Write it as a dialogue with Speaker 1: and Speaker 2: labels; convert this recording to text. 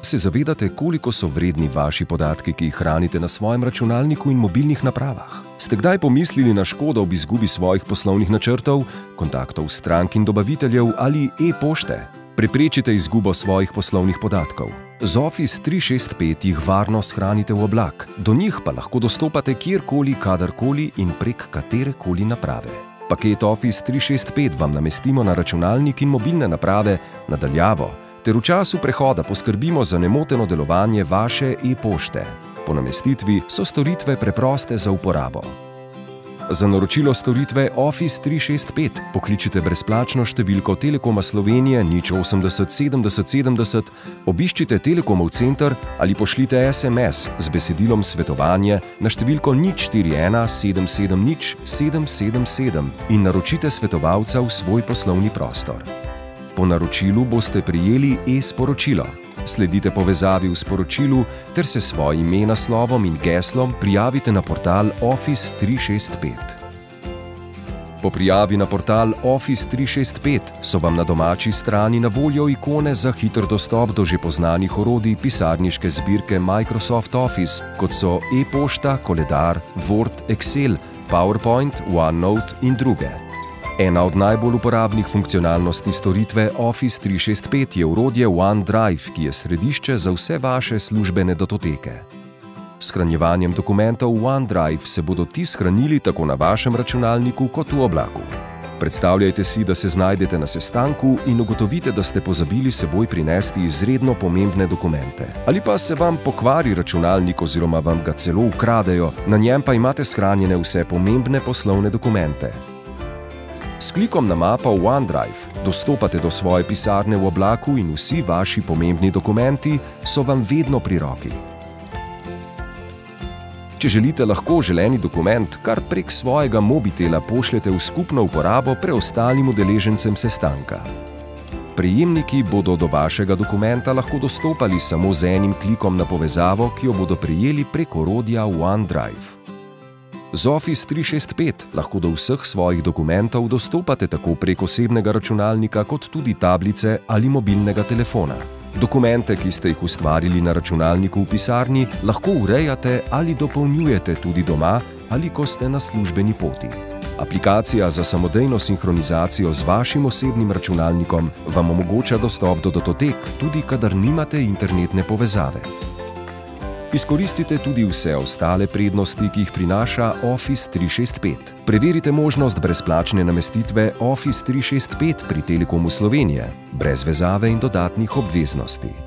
Speaker 1: Se zavedate, koliko so vredni vaši podatki, ki jih hranite na svojem računalniku in mobilnih napravah? Ste kdaj pomislili na škodo ob izgubi svojih poslovnih načrtov, kontaktov strank in dobaviteljev ali e-pošte? Preprečite izgubo svojih poslovnih podatkov. Z Office 365 jih varno shranite v oblak, do njih pa lahko dostopate kjerkoli, kadarkoli in prek katerekoli naprave. Paket Office 365 vam namestimo na računalnik in mobilne naprave na daljavo, ter v času prehoda poskrbimo za nemoteno delovanje vaše e-pošte. Po namestitvi so storitve preproste za uporabo. Za naročilo storitve Office 365 pokličite brezplačno številko Telekoma Slovenije 080 70 70, obiščite Telekomov center ali pošljite SMS z besedilom svetovanje na številko 041 770 777 in naročite svetovalca v svoj poslovni prostor. Po naročilu boste prejeli e-sporočilo. Sledite povezavi v sporočilu ter se svoje ime, naslovom in geslom prijavite na portal Office 365. Po prijavi na portal Office 365 so vam na domači strani na voljo ikone za hiter dostop do že poznanih orodij pisarniške zbirke Microsoft Office, kot so e-pošta, koledar, Word, Excel, PowerPoint, OneNote in druge. Ena od najbolj uporabnih funkcionalnosti storitve Office 365 je orodje OneDrive, ki je središče za vse vaše službene datoteke. S shranjevanjem dokumentov v OneDrive se bodo ti shranili tako na vašem računalniku kot v oblaku. Predstavljajte si, da se znajdete na sestanku in ugotovite, da ste pozabili s seboj prinesti izredno pomembne dokumente. Ali pa se vam pokvari računalnik oziroma vam ga celo ukradejo, na njem pa imate shranjene vse pomembne poslovne dokumente. S klikom na mapo OneDrive dostopate do svoje pisarne v oblaku in vsi vaši pomembni dokumenti so vam vedno pri roki. Če želite, lahko želeni dokument kar prek svojega mobitela pošljete v skupno uporabo preostalim udeležencem sestanka. Prejemniki bodo do vašega dokumenta lahko dostopali samo z enim klikom na povezavo, ki jo bodo prejeli prek orodja OneDrive. Z Office 365 lahko do vseh svojih dokumentov dostopate tako prek osebnega računalnika kot tudi tablice ali mobilnega telefona. Dokumente, ki ste jih ustvarili na računalniku v pisarni, lahko urejate ali dopolnjujete tudi doma ali ko ste na službeni poti. Aplikacija za samodejno sinhronizacijo z vašim osebnim računalnikom vam omogoča dostop do datotek, tudi kadar nimate internetne povezave. Izkoristite tudi vse ostale prednosti, ki jih prinaša Office 365. Preverite možnost brezplačne namestitve Office 365 pri Telekomu Slovenije, brez vezave in dodatnih obveznosti.